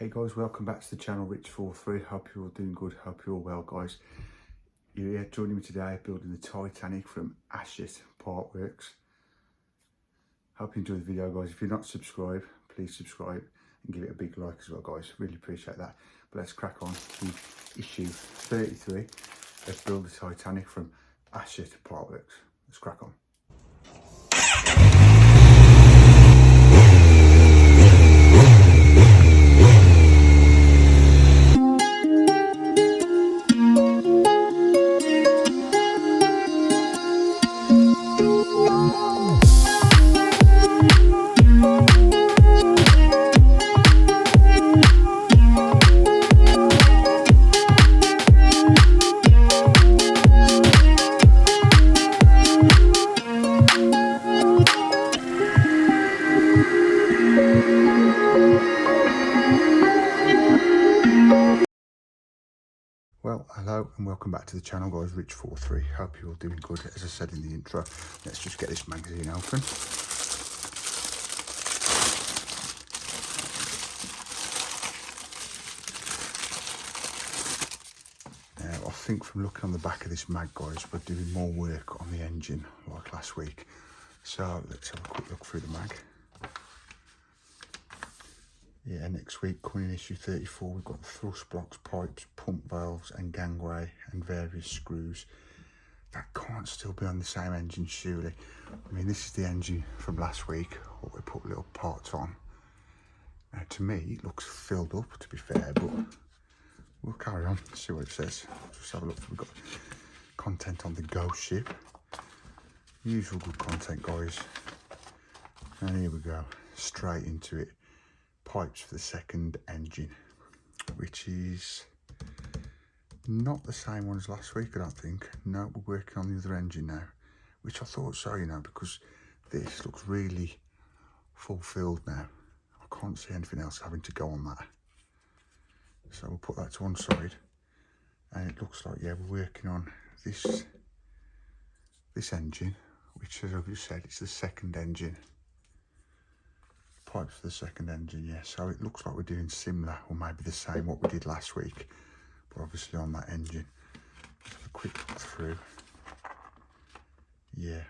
Hey guys, welcome back to the channel, Rich43. Hope you're all doing good, hope you're all well guys. You're here joining me today building the Titanic from Hatchet Partworks. Hope you enjoy the video guys. If you're not subscribed, please subscribe and give it a big like as well guys, really appreciate that. But let's crack on with issue 33. Let's build the Titanic from Hatchet Partworks. Let's crack on. Well, hello and welcome back to the channel guys, Rich43. Hope you're all doing good. As I said in the intro, let's just get this magazine open. Now, I think from looking on the back of this mag guys, we're doing more work on the engine like last week. So let's have a quick look through the mag. Yeah, next week, coming in issue 34, we've got thrust blocks, pipes, pump valves and gangway and various screws. That can't still be on the same engine surely. I mean, this is the engine from last week, what we put little parts on. Now to me, it looks filled up to be fair, but we'll carry on, see what it says. Just have a look, we've got content on the ghost ship. Usual good content guys. And here we go, straight into it. Pipes for the second engine, which is not the same one as last week, I don't think. No, we're working on the other engine now, which I thought so, you know, because this looks really fulfilled now. I can't see anything else having to go on that. So we'll put that to one side. And it looks like, yeah, we're working on this engine, which, as I've just said, it's the second engine. Pipes for the second engine, yeah, so it looks like we're doing similar or maybe the same what we did last week, but obviously on that engine. Let's have a quick look through. Yeah,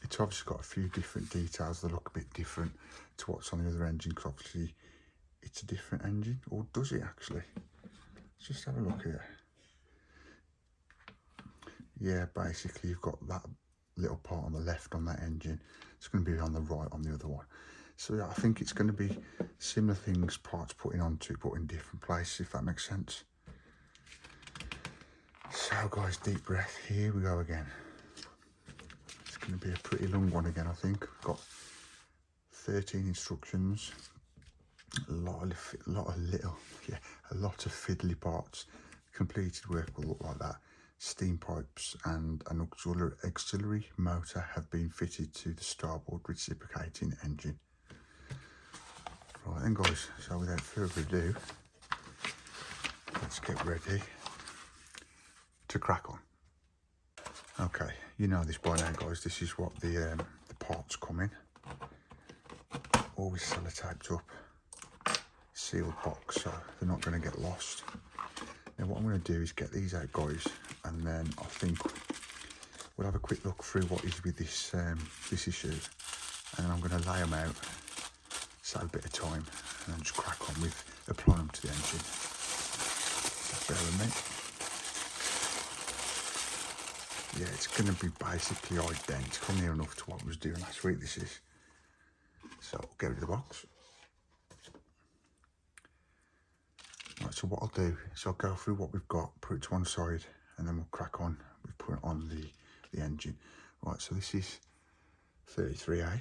it's obviously got a few different details that look a bit different to what's on the other engine, because obviously it's a different engine. Or does it actually? Let's just have a look here. Yeah, basically you've got that little part on the left on that engine. It's going to be on the right on the other one. So yeah, I think it's going to be similar things, parts putting onto, but in different places, if that makes sense. So guys, deep breath, here we go again. It's going to be a pretty long one again, I think. We've got 13 instructions, a lot of fiddly parts. Completed work will look like that. Steam pipes and an auxiliary motor have been fitted to the starboard reciprocating engine. Right then guys, so without further ado, let's get ready to crack on. Okay, you know this by now guys, this is what the parts come in. Always sellotaped up, sealed box, so they're not going to get lost. Now what I'm going to do is get these out guys, and then I think we'll have a quick look through what is with this this issue, and then I'm going to lay them out, save a bit of time, and then just crack on with applying them to the engine. So bear with me. Yeah, it's going to be basically identical, near enough to what I was doing last week, this is. So I'll get rid of the box. Right, so what I'll do is I'll go through what we've got, put it to one side, and then we'll crack on with putting on the engine. Right, so this is 33A.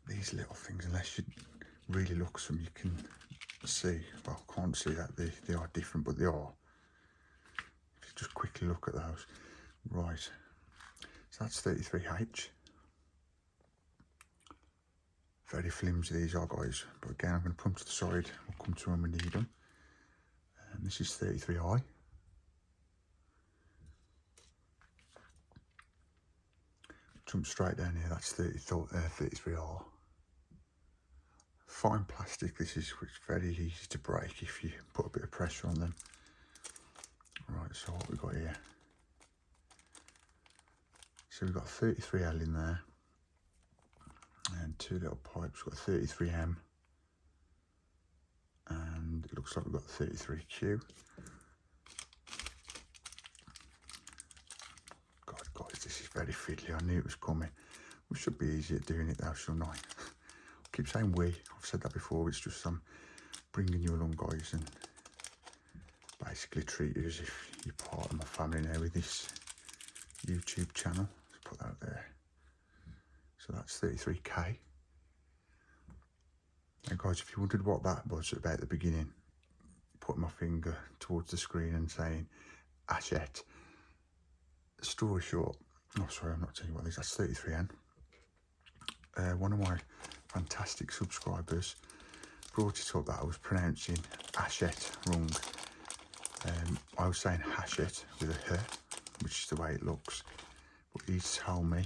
These little things, unless you really look at them, you can see, well, can't see that they are different, but they are. If you just quickly look at those. Right, so that's 33H. Very flimsy these are guys, but again I'm going to put them to the side, we'll come to them when we need them. And this is 33I. Jump straight down here, that's 33R. fine plastic. This is very easy to break if you put a bit of pressure on them. Right, so what we got here? So we've got 33L in there, and two little pipes. We've got 33M, and it looks like we've got 33Q. God, guys, this is very fiddly. I knew it was coming. We should be easy at doing it though, shouldn't I? I keep saying we. I've said that before. It's just bringing you along, guys, and basically treat you as if you're part of my family now with this YouTube channel. Let's put that there. So that's 33K. And guys, if you wondered what that was about at the beginning, putting my finger towards the screen and saying Hatchet. Story short, oh sorry, I'm not telling you what it is, that's 33N. One of my fantastic subscribers brought it up that I was pronouncing Hatchet wrong. I was saying Hatchet with a H, which is the way it looks. But he's told me,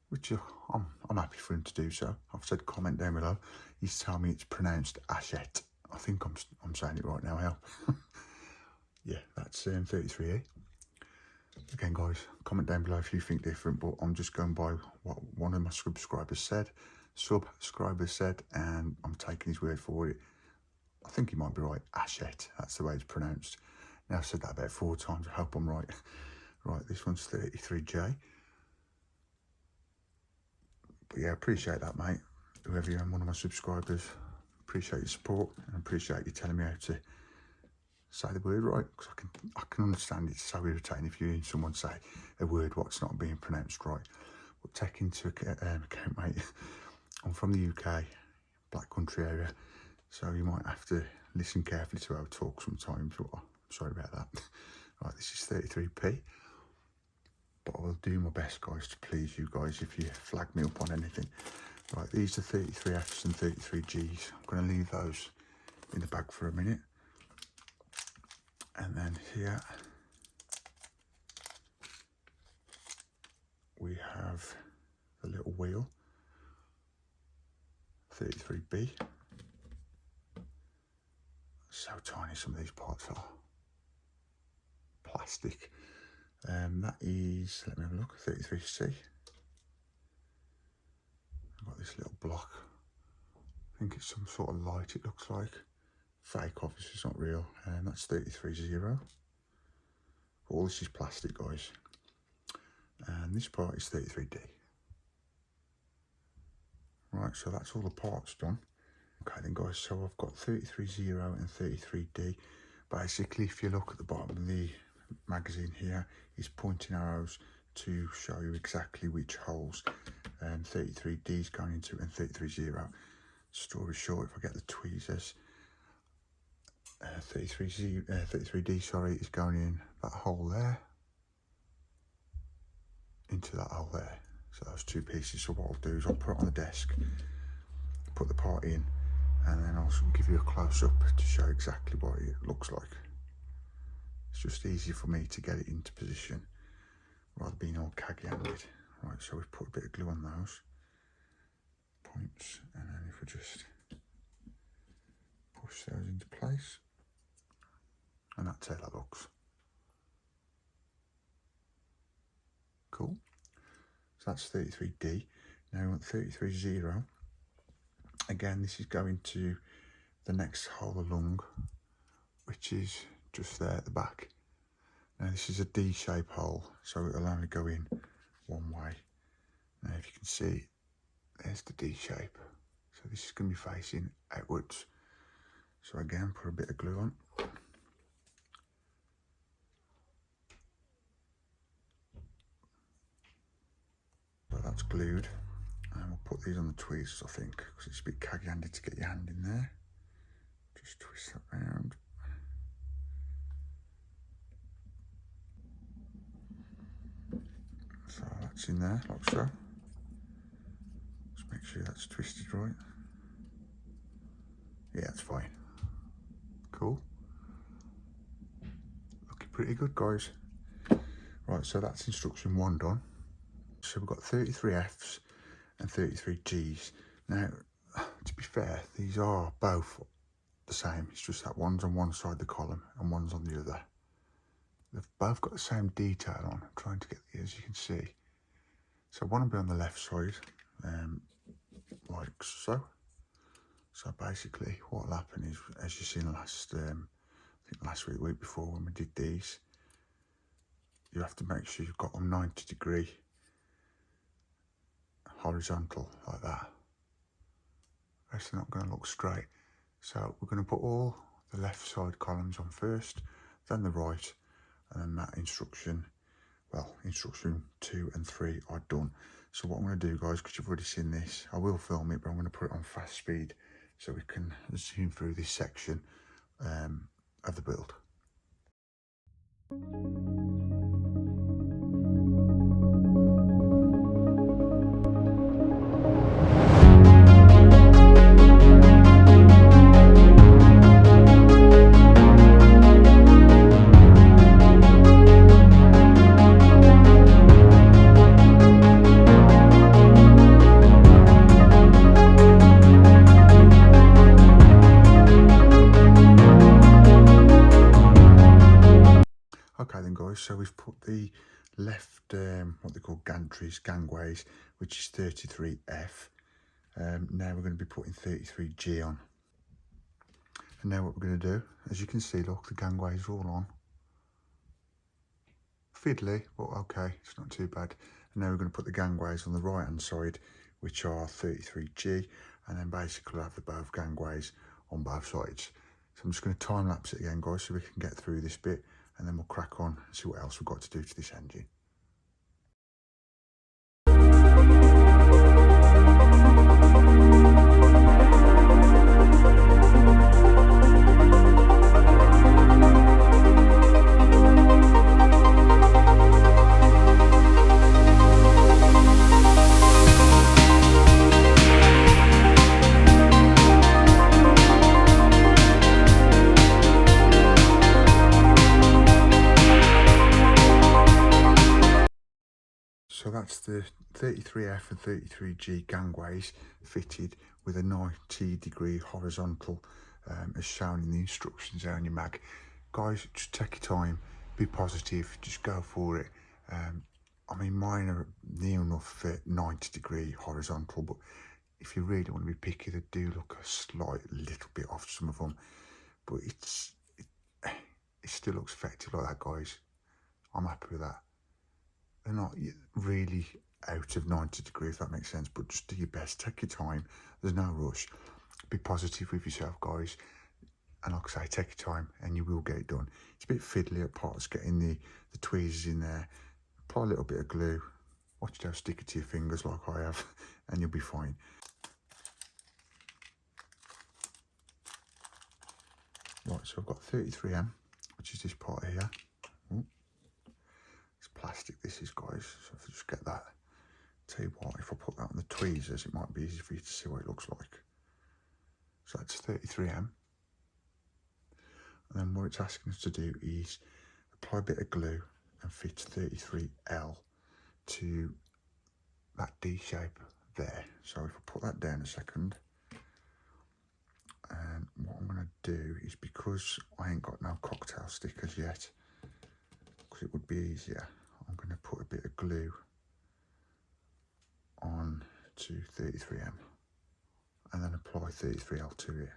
which I'm happy for him to do so. I've said comment down below. He's told me it's pronounced Hatchet. I think I'm saying it right now, Al. Yeah, that's 33E. Again, guys, comment down below if you think different, but I'm just going by what one of my subscribers said, and I'm taking his word for it. I think he might be right. Hatchet, that's the way it's pronounced. Now I've said that about 4 times. I hope I'm right. Right, this one's 33J. But yeah, appreciate that, mate. Whoever you are, one of my subscribers, appreciate your support and appreciate you telling me how to say the word right, because I can understand it's so irritating if you're hearing someone say a word what's not being pronounced right. But take into account, mate, I'm from the UK, Black Country area, so you might have to listen carefully to how I talk sometimes. But I'm sorry about that. Right, this is 33p, but I will do my best, guys, to please you guys if you flag me up on anything. Right, these are 33Fs and 33Gs. I'm going to leave those in the bag for a minute. And then here we have the little wheel, 33B. So tiny some of these parts are. Plastic. That is, let me have a look, 33C. I've got this little block. I think it's some sort of light, it looks like. Fake, obviously, it's not real. And that's 33Z. All this is plastic, guys. And this part is 33D. Right, so that's all the parts done. Okay then, guys, so I've got 33Z and 33D. Basically, if you look at the bottom of the magazine here, it's pointing arrows to show you exactly which holes 33D is going into and 33Z. Story short, if I get the tweezers, 33D, sorry, is going in that hole there, into that hole there. So those two pieces. So what I'll do is I'll put it on the desk, put the part in, and then I'll give you a close-up to show exactly what it looks like. It's just easier for me to get it into position rather than being all caggy-handed. Right, so we've put a bit of glue on those points, and then if we just push those into place, and that's how that looks. Cool. So that's 33D. Now we want 33Z. Again, this is going to the next hole along, which is just there at the back. Now this is a D-shape hole, so it'll only go in one way. Now if you can see, there's the D shape. So this is going to be facing outwards. So again, put a bit of glue on. So that's glued. And we'll put these on the tweezers, I think, because it's a bit caggy-handed to get your hand in there. Just twist that round. So that's in there, like so. Just make sure that's twisted right. Yeah, that's fine. Cool. Looking pretty good, guys. Right, so that's instruction 1 done. So we've got 33 Fs and 33 Gs. Now, to be fair, these are both the same. It's just that one's on one side of the column and one's on the other. They've both got the same detail on. I'm trying to get the, as you can see. So one will be on the left side, like so. So basically what will happen is, as you've seen last, I think last week before when we did these, you have to make sure you've got them 90-degree horizontal like that. It's not going to look straight. So we're going to put all the left side columns on first, then the right, and then that instruction, well, instruction 2 and 3 are done. So what I'm going to do, guys, because you've already seen this, I will film it, but I'm going to put it on fast speed so we can zoom through this section of the build. Okay then, guys, so we've put the left, what they call gantries, gangways, which is 33F. Now we're going to be putting 33G on. And now what we're going to do, as you can see, look, the gangways are all on. Fiddly, but okay, it's not too bad. And now we're going to put the gangways on the right hand side, which are 33G, and then basically we'll have the both gangways on both sides. So I'm just going to time lapse it again, guys, so we can get through this bit, and then we'll crack on and see what else we've got to do to this engine. So that's the 33F and 33G gangways fitted with a 90-degree horizontal as shown in the instructions there on your mag. Guys, just take your time, be positive, just go for it. I mean, mine are near enough fit 90-degree horizontal, but if you really want to be picky, they do look a slight little bit off, some of them, but it still looks effective like that, guys. I'm happy with that. They're not really out of 90 degrees, if that makes sense, but just do your best, take your time, there's no rush. Be positive with yourself, guys, and like I say, take your time and you will get it done. It's a bit fiddly at parts, getting the tweezers in there. Apply a little bit of glue, watch it, don't stick it to your fingers like I have, and you'll be fine. Right, so I've got 33M, which is this part here. Ooh. It's plastic, this is, guys, so if I just get that, tell you what, if I put that on the tweezers, it might be easy for you to see what it looks like. So that's 33M. And then what it's asking us to do is apply a bit of glue and fit 33L to that D shape there. So if I put that down a second, and what I'm going to do is, because I ain't got no cocktail stickers yet, because it would be easier, I'm going to put a bit of glue on to 33M and then apply 33L to it.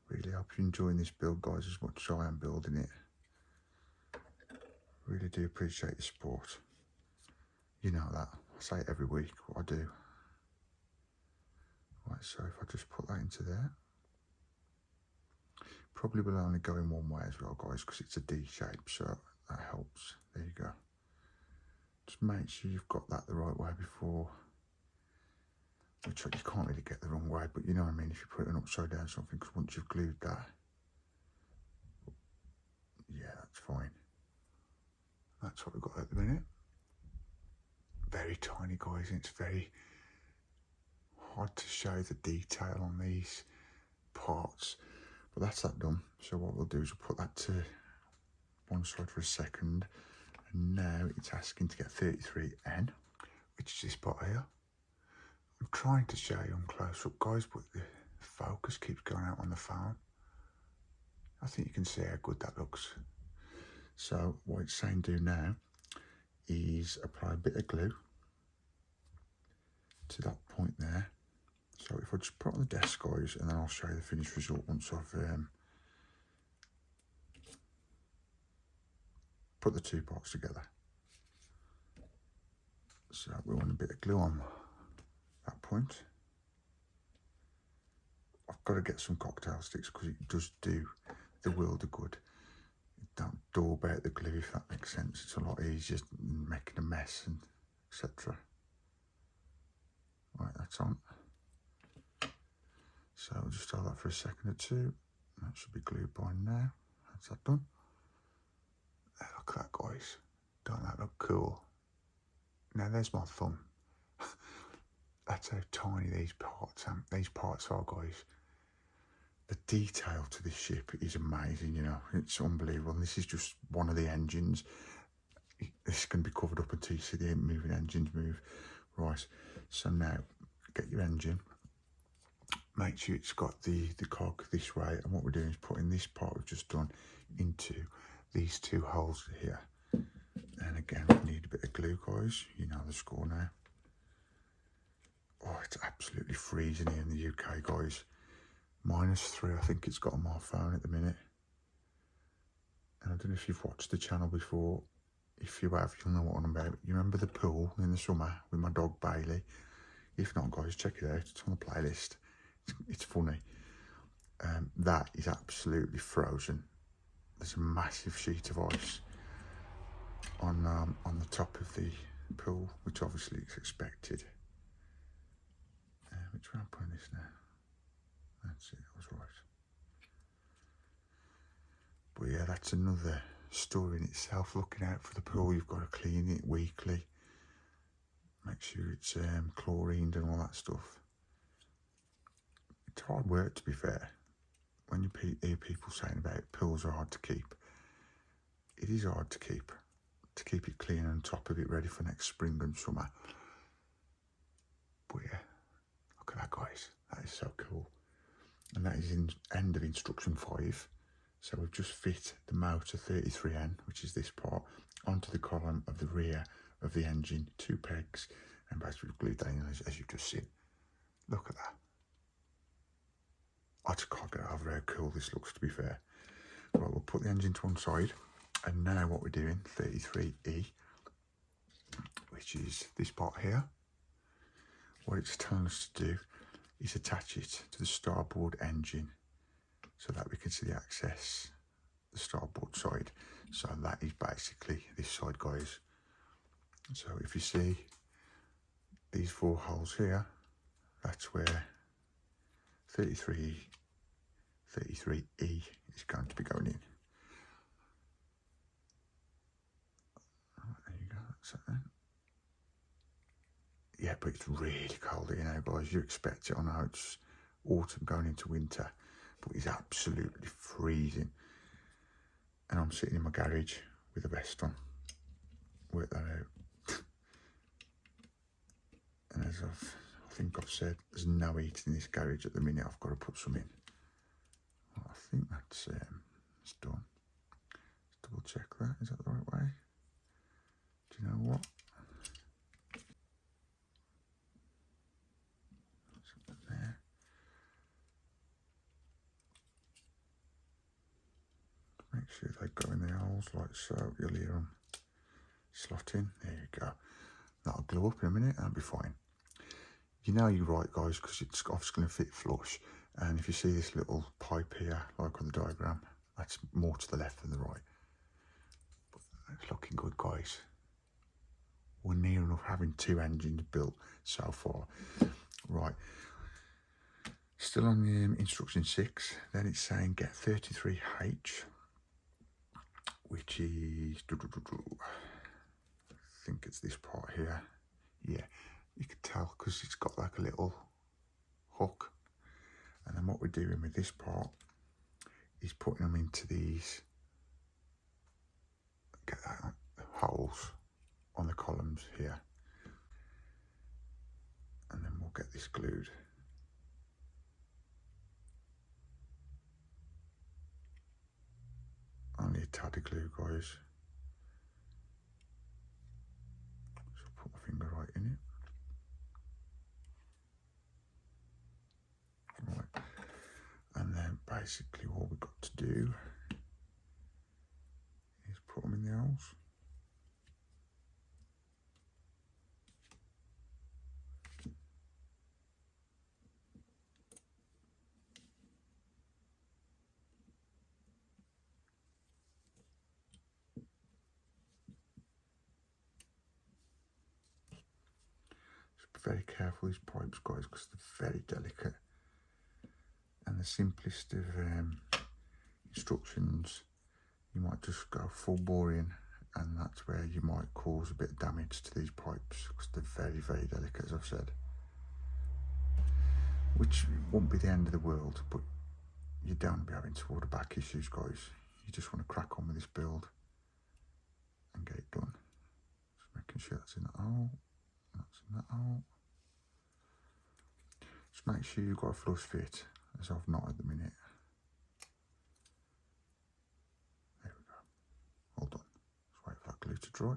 Really hope you're enjoying this build, guys, as much as I am building it. Really do appreciate your support. You know that, I say it every week, what I do. Right, so if I just put that into there, probably will only go in one way as well, guys, because it's a D shape, so that helps. There you go. Just make sure you've got that the right way before, which you can't really get the wrong way, but you know what I mean, if you put it upside down something, because once you've glued that, yeah, that's fine. That's what we've got at the minute. Very tiny, guys, and it's very hard to show the detail on these parts, but that's that done. So what we'll do is we'll put that to one side for a second, and now it's asking to get 33N, which is this part here. I'm trying to show you on close up, guys, but the focus keeps going out on the phone. I think you can see how good that looks. So what it's saying do now is apply a bit of glue to that point there. So if I just put it on the desk, guys, and then I'll show you the finished result once I've put the two parts together. So we want a bit of glue on that point. I've got to get some cocktail sticks because it does do the world of good. Don't daub out the glue, if that makes sense. It's a lot easier than making a mess and etc. Right, that's on. So I'll just hold that for a second or two. That should be glued by now. That's that done. Look at that, guys. Don't that look cool? Now there's my thumb. That's how tiny these parts are, guys. The detail to this ship is amazing, you know. It's unbelievable. And this is just one of the engines. This can be covered up until you see the moving engines move. Right, so now get your engine. Make sure it's got the cog this way. And what we're doing is putting this part we've just done into these two holes here. And again, we need a bit of glue, guys. You know the score now. Oh, it's absolutely freezing here in the UK, guys. -3, I think it's got on my phone at the minute. And I don't know if you've watched the channel before. If you have, you'll know what I'm about. You remember the pool in the summer with my dog Bailey? If not, guys, check it out. It's on the playlist. It's funny. That is absolutely frozen. There's a massive sheet of ice on the top of the pool, which obviously is expected. Which way I'm putting this now? That's it, that was right. But yeah, that's another story in itself. Looking out for the pool, you've got to clean it weekly. Make sure it's chlorined and all that stuff. It's hard work, to be fair. When you hear people saying about pools are hard to keep, it is hard to keep it clean and on top of it ready for next spring and summer. But yeah, look at that, guys. That is so cool. And that is in end of instruction 5. So we've just fit the motor 33N, which is this part, onto the column of the rear of the engine, 2 pegs, and basically we've glued that in as you've just seen. Look at that. I just can't get over how cool this looks, to be fair. Right, we'll put the engine to one side, and now what we're doing, 33E, which is this part here. What it's telling us to do is attach it to the starboard engine so that we can see the access, the starboard side. So that is basically this side, guys. So if you see these 4 holes here, that's where 33E is going to be going in. There you go, that's that then. Yeah, but it's really cold here now, guys. You expect it. I know it's autumn going into winter, but it's absolutely freezing. And I'm sitting in my garage with a vest on. Work that out. And as I think I've said, there's no heat in this garage at the minute. I've got to put some in. Well, I think that's it's done. Let's double check that. Is that the right way? Do you know what? There. Make sure they go in the holes like so. You'll hear them slot in. There you go. That'll glue up in a minute. That'll be fine. You know you're right, guys, because it's obviously going to fit flush. And if you see this little pipe here, like on the diagram, that's more to the left than the right. But it's looking good, guys. We're near enough having 2 engines built so far. Right. Still on the instruction 6. Then it's saying get 33H, which is, I think it's this part here. Yeah, you can tell because it's got like a little hook. And then what we're doing with this part is putting them into these holes on the columns here. get this glued. Only a tad of glue, guys. So I'll put my finger right in it. Right. And then basically what we've got to do is put them in the holes. Just be very careful with these pipes, guys, because they're very delicate. And the simplest of instructions, you might just go full boring, and that's where you might cause a bit of damage to these pipes, because they're very, very delicate, as I've said. Which won't be the end of the world, but you don't be having to order back issues, guys. You just want to crack on with this build and get it done. Just making sure that's in that hole, that's in that hole. Just make sure you've got a flush fit, as I've not at the minute. There we go. All done. Just wait for that glue to dry.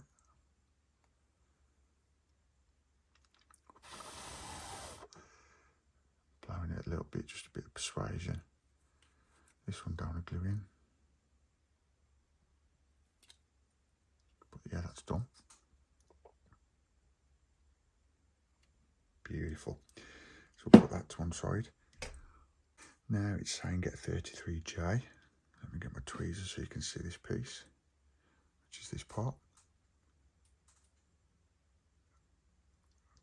Blowing it a little bit, just a bit of persuasion. This one down a glue in. But yeah, that's done. Beautiful. So we'll put that to one side. Now it's saying get 33J. Let me get my tweezers so you can see this piece, which is this part.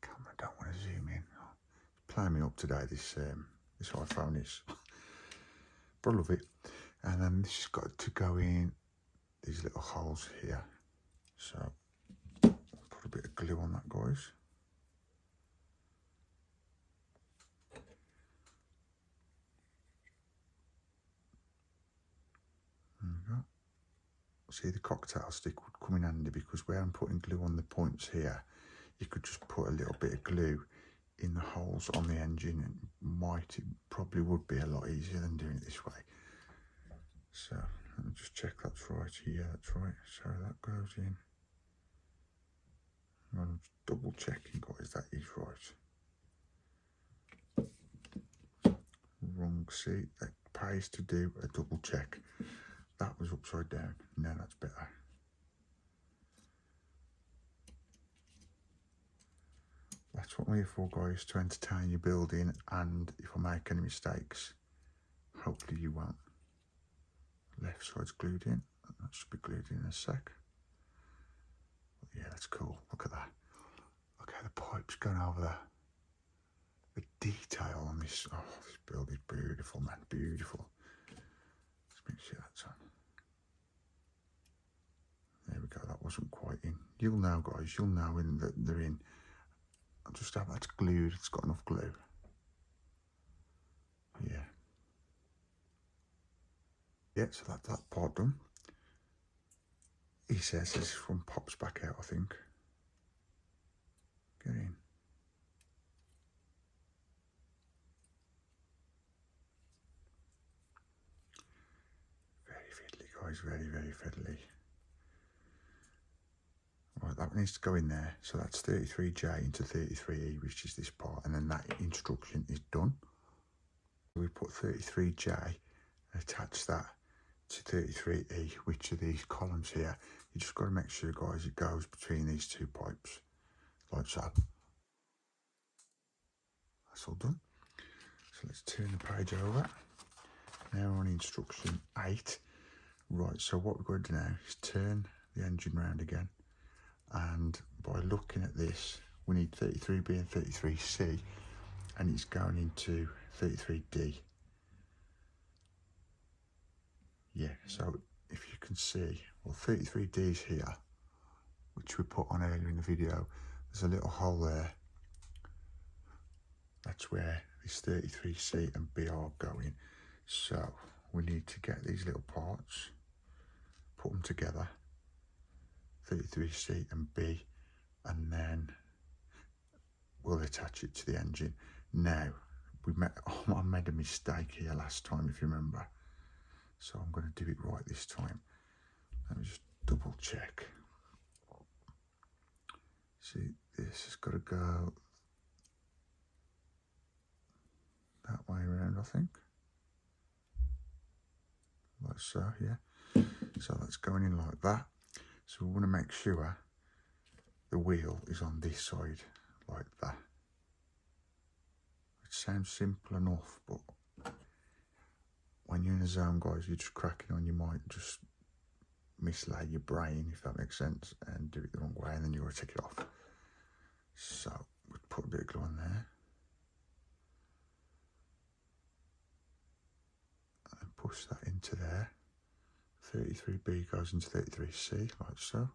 Camera don't want to zoom in. It's playing me up today, this iPhone is. But I love it. And then this has got to go in these little holes here. So I'll put a bit of glue on that, guys. There we go. See, the cocktail stick would come in handy, because where I'm putting glue on the points here, you could just put a little bit of glue in the holes on the engine, and it probably would be a lot easier than doing it this way. So let me just check that's right. Yeah, that's right. So that goes in. I'm double checking, guys, that is right. Wrong seat. That pays to do a double check. That was upside down. Now that's better. That's what we're here for, guys, to entertain your building, and if I make any mistakes, hopefully you won't. Left side's glued in. That should be glued in a sec. But yeah, that's cool. Look at that. Okay, the pipe's going over there. The detail on this, oh, this build is beautiful, man, beautiful. Let's make sure that's on. There we go, that wasn't quite in. You'll know, guys, you'll know when they're in. I'll just have that's glued, it's got enough glue. Yeah. Yeah, so that's that part done. He says this one pops back out, I think. Get in. Very fiddly, guys, very, very fiddly. Right, that one needs to go in there. So that's 33J into 33E, which is this part, and then that instruction is done. We put 33J and attach that to 33E, which are these columns here. You just got to make sure, guys, it goes between these two pipes, like so. That's all done. So let's turn the page over. Now we're on instruction 8. Right, so what we're going to do now is turn the engine round again. And by looking at this, we need 33B and 33C, and it's going into 33D. Yeah, so if you can see, well, 33D is here, which we put on earlier in the video. There's a little hole there. That's where this 33C and B are going. So we need to get these little parts, put them together, 33C and B, and then we'll attach it to the engine. Now, I made a mistake here last time, if you remember. So I'm going to do it right this time. Let me just double check. See, this has got to go that way around, I think. Like so, yeah. So that's going in like that. So we want to make sure the wheel is on this side, like that. It sounds simple enough, but when you're in a zone, guys, you're just cracking on, you might just mislay your brain, if that makes sense, and do it the wrong way, and then you've got to take it off. So we'll put a bit of glue on there. And push that into there. 33B goes into 33C, like so.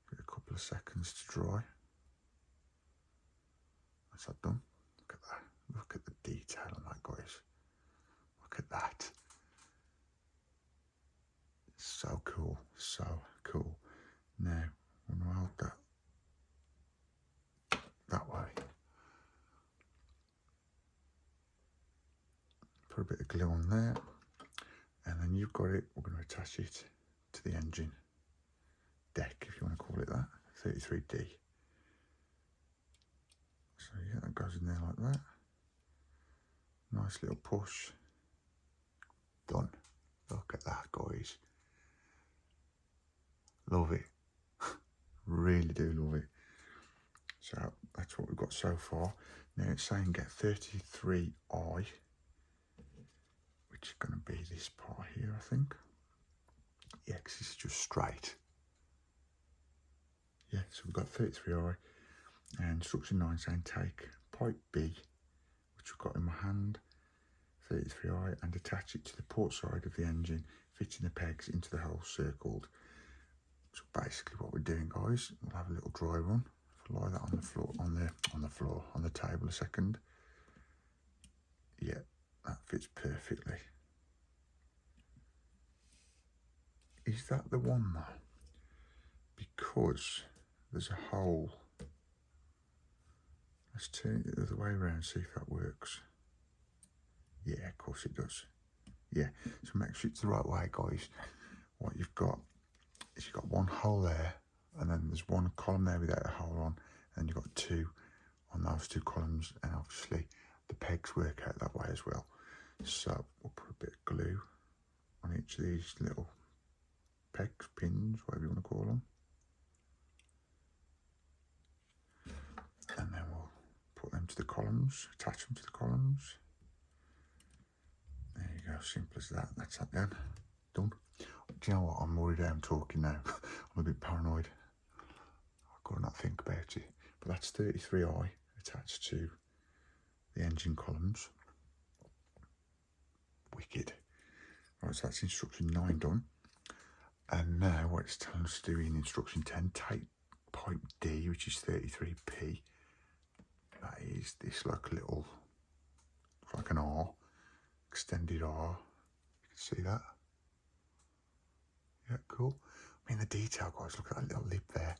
Give it a couple of seconds to dry. That's that done. Look at that. Look at the detail on that, guys. Look at that. So cool. So cool. Now, I'm going to hold that way. Put a bit of glue on there. And then you've got it. We're going to attach it to the engine deck, if you want to call it that. 33D. So yeah, that goes in there like that. Nice little push. Done. Look at that, guys. Love it. Really do love it. So that's what we've got so far. Now it's saying get 33I, which is going to be this part here, I think. Yeah, because this is just straight. Yeah, so we've got 33I. And instruction 9 saying take pipe B, which I've got in my hand, 33I, and attach it to the port side of the engine, fitting the pegs into the hole circled. So basically what we're doing, guys, we'll have a little dry run. If I lie that on the floor, on the table a second. Yeah, that fits perfectly. Is that the one though? Because there's a hole. Let's turn it the other way around, see if that works. Yeah, of course it does. Yeah, so make sure it's the right way, guys. What you've got is you've got one hole there, and then there's one column there without a hole on, and you've got two on those two columns, and obviously the pegs work out that way as well. So we'll put a bit of glue on each of these little pegs, pins, whatever you want to call them. And then we'll put them to the columns, attach them to the columns. There you go, simple as that. That's that then. Done. Do you know what? I'm worried I'm talking now. I'm a bit paranoid. I've got to not think about it. But that's 33I attached to the engine columns. Wicked. Right, so that's instruction 9 done. And now what it's telling us to do in instruction 10, take pipe D, which is 33P. That is this like a little, like an R, extended R. You can see that. Yeah, cool. I mean, the detail, guys, look at that little lip there.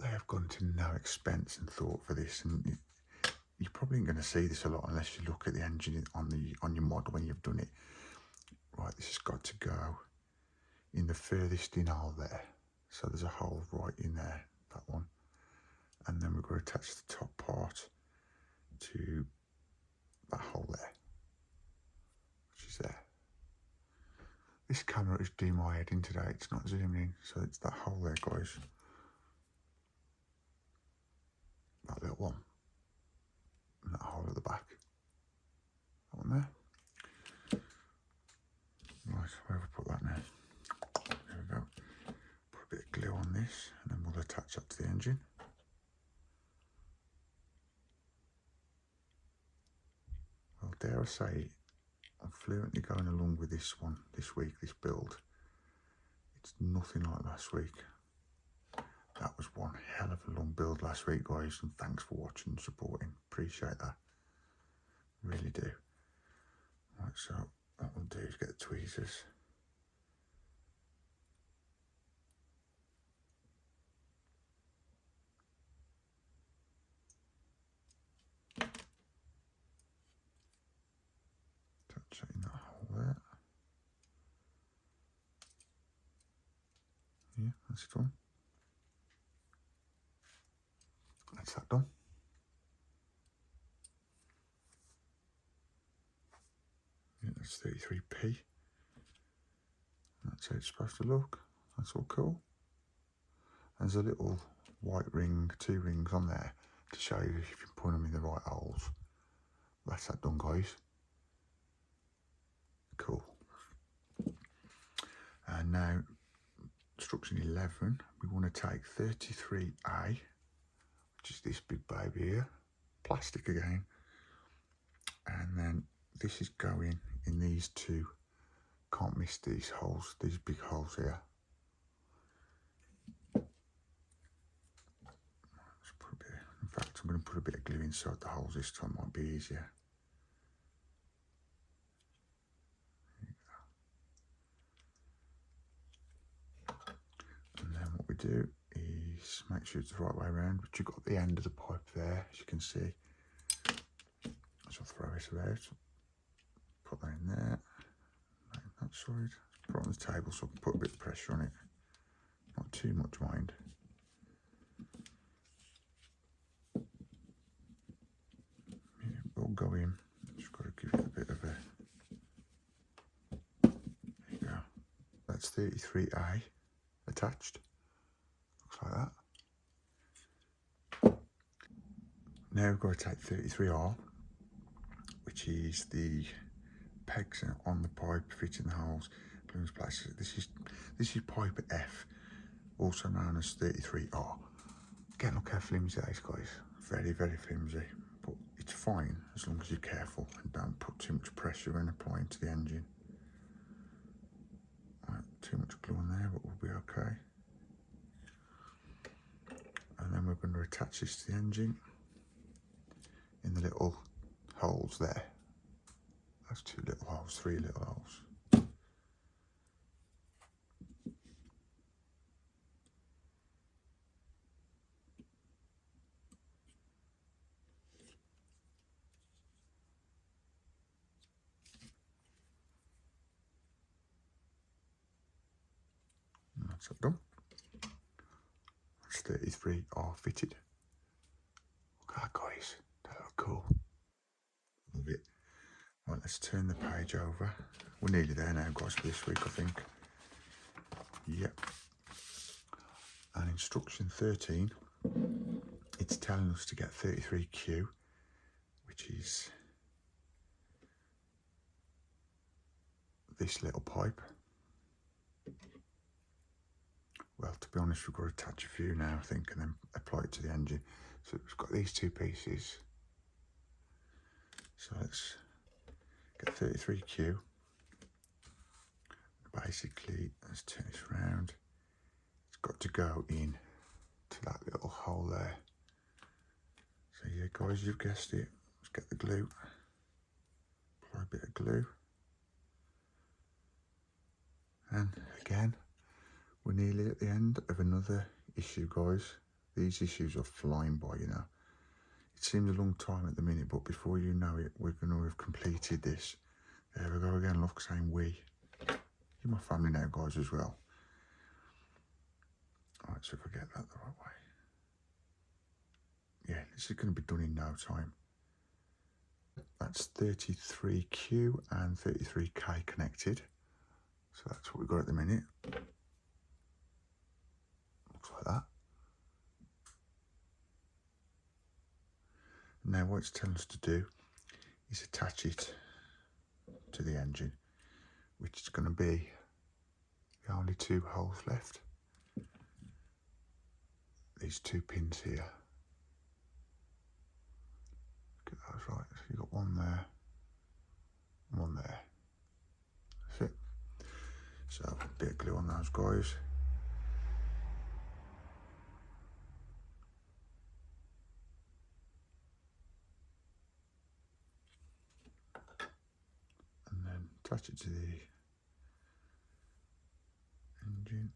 They have gone to no expense and thought for this, and you're probably going to see this a lot unless you look at the engine on your model when you've done it. Right, this has got to go in the furthest in hole there. So there's a hole right in there, that one. And then we're going to attach the top part to that hole there, which is there. This camera is doing my head in today, it's not zooming in, so it's that hole there, guys. That little one. And that hole at the back. That one there. Right, where have I put that now? There we go. Put a bit of glue on this, and then we'll attach that to the engine. Well, dare I say, I'm fluently going along with this one this week, this build. It's nothing like last week. That was one hell of a long build last week, guys, and thanks for watching and supporting. Appreciate that. Really do. Right, so what we'll do is get the tweezers. So in that hole there. Yeah, that's done. That's that done. Yeah, that's 33p. That's how it's supposed to look. That's all cool. There's a little white ring, 2 rings on there to show you if you put them in the right holes. That's that done, guys. Cool. And now, instruction 11, we want to take 33A, which is this big baby here, plastic again, and then this is going in these 2. Can't miss these holes, these big holes here. Let's put a bit, in fact, I'm going to put a bit of glue inside the holes this time, might be easier. And then what we do is make sure it's the right way around, but you've got the end of the pipe there, as you can see. So I'll throw it about, put that in there, that side, put it on the table so I can put a bit of pressure on it, not too much mind. Yeah, it'll go in, just got to give it a bit of a, there you go, that's 33A attached, looks like that. Now we've got to take 33R, which is the pegs on the pipe fitting the holes, glue into place. This is pipe F, also known as 33R. Again, look how flimsy that is, guys. Very, very flimsy, but it's fine as long as you're careful and don't put too much pressure when applying to the engine. Right, too much glue on there, but we'll be okay. And then we're going to attach this to the engine in the little holes there. That's 2 little holes, 3 little holes. And that's it done. That's 33R fitted. Look at that, guys. That looks cool. Love it. Right, let's turn the page over. We're nearly there now, guys, for this week, I think. Yep. And instruction 13, it's telling us to get 33Q, which is this little pipe. Well, to be honest, we've got to attach a few now, I think, and then apply it to the engine. So we've got these 2 pieces. So let's get 33Q. Basically, let's turn this around. It's got to go in to that little hole there. So yeah, guys, you've guessed it. Let's get the glue. Apply a bit of glue. And again, we're nearly at the end of another issue, guys. These issues are flying by, you know. It seems a long time at the minute, but before you know it, we're going to have completed this. There we go again, look, saying we. You're my family now, guys, as well. Alright, so if I get that the right way. Yeah, this is going to be done in no time. That's 33Q and 33K connected. So that's what we've got at the minute. Looks like that. Now what it's telling us to do is attach it to the engine, which is going to be the only 2 holes left. These 2 pins here. Get those right. So you've got one there, one there. That's it. So a bit of glue on those, guys. And then attach it to the engine.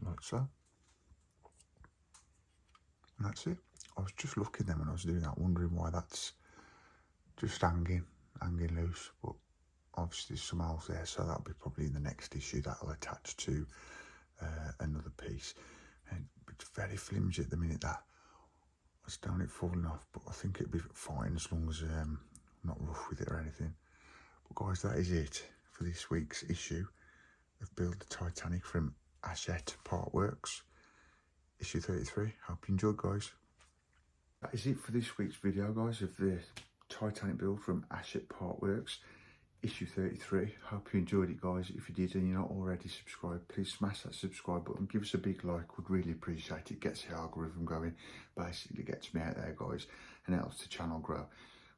like so. And that's it. I was just looking then when I was doing that, wondering why that's just hanging loose, but obviously there's some holes there, so that'll be probably in the next issue. That'll attach to another piece. And it's very flimsy at the minute, that. I just don't want it falling off, but I think it'll be fine as long as I'm not rough with it or anything. But guys, that is it for this week's issue of Build the Titanic from Hatchet Partworks, issue 33. Hope you enjoyed, guys. That is it for this week's video, guys, of the Titanic build from Hatchet Partworks, issue 33. Hope you enjoyed it, guys. If you did and you're not already subscribed, please smash that subscribe button, give us a big like, would really appreciate it. Gets the algorithm going, basically gets me out there, guys, and it helps the channel grow,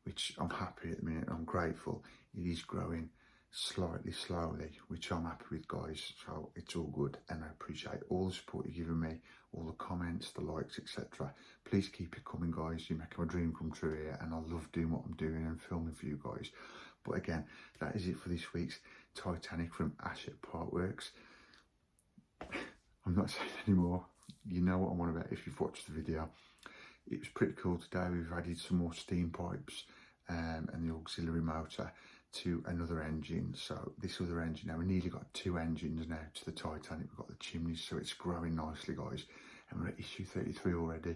which I'm happy at the minute. I'm grateful. It is growing slightly slowly, which I'm happy with, guys, so it's all good, and I appreciate all the support you're giving me, all the comments, the likes, etc. Please keep it coming, guys. You're making my dream come true here, and I love doing what I'm doing and filming for you guys. But again, that is it for this week's Titanic from Hatchet Partworks. I'm not saying anymore. You know what I'm on about if you've watched the video. It was pretty cool today. We've added some more steam pipes and the auxiliary motor to another engine. So this other engine, now we nearly got 2 engines now to the Titanic. We've got the chimneys, so it's growing nicely, guys. And we're at issue 33 already.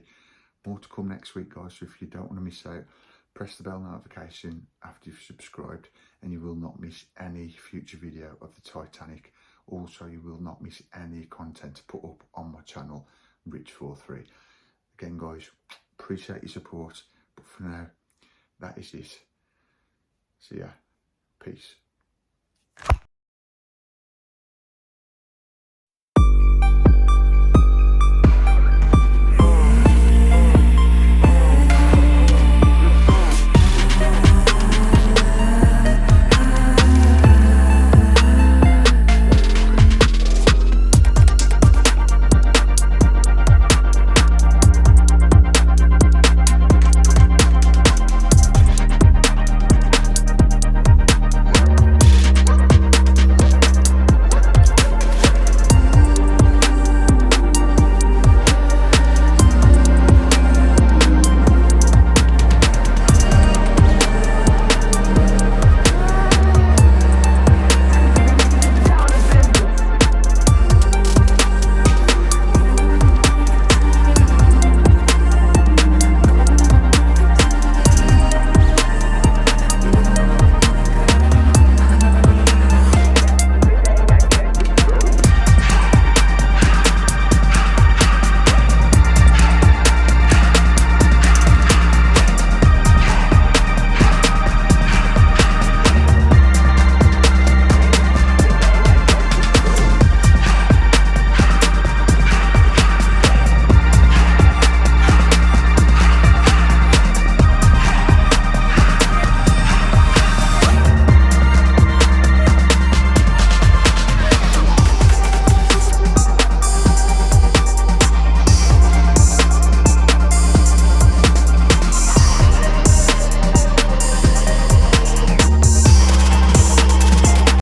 More to come next week, guys. So if you don't want to miss out, press the bell notification after you've subscribed, and you will not miss any future video of the Titanic. Also, you will not miss any content to put up on my channel, Rich43. Again, guys, appreciate your support. But for now, that is it. See ya. Peace.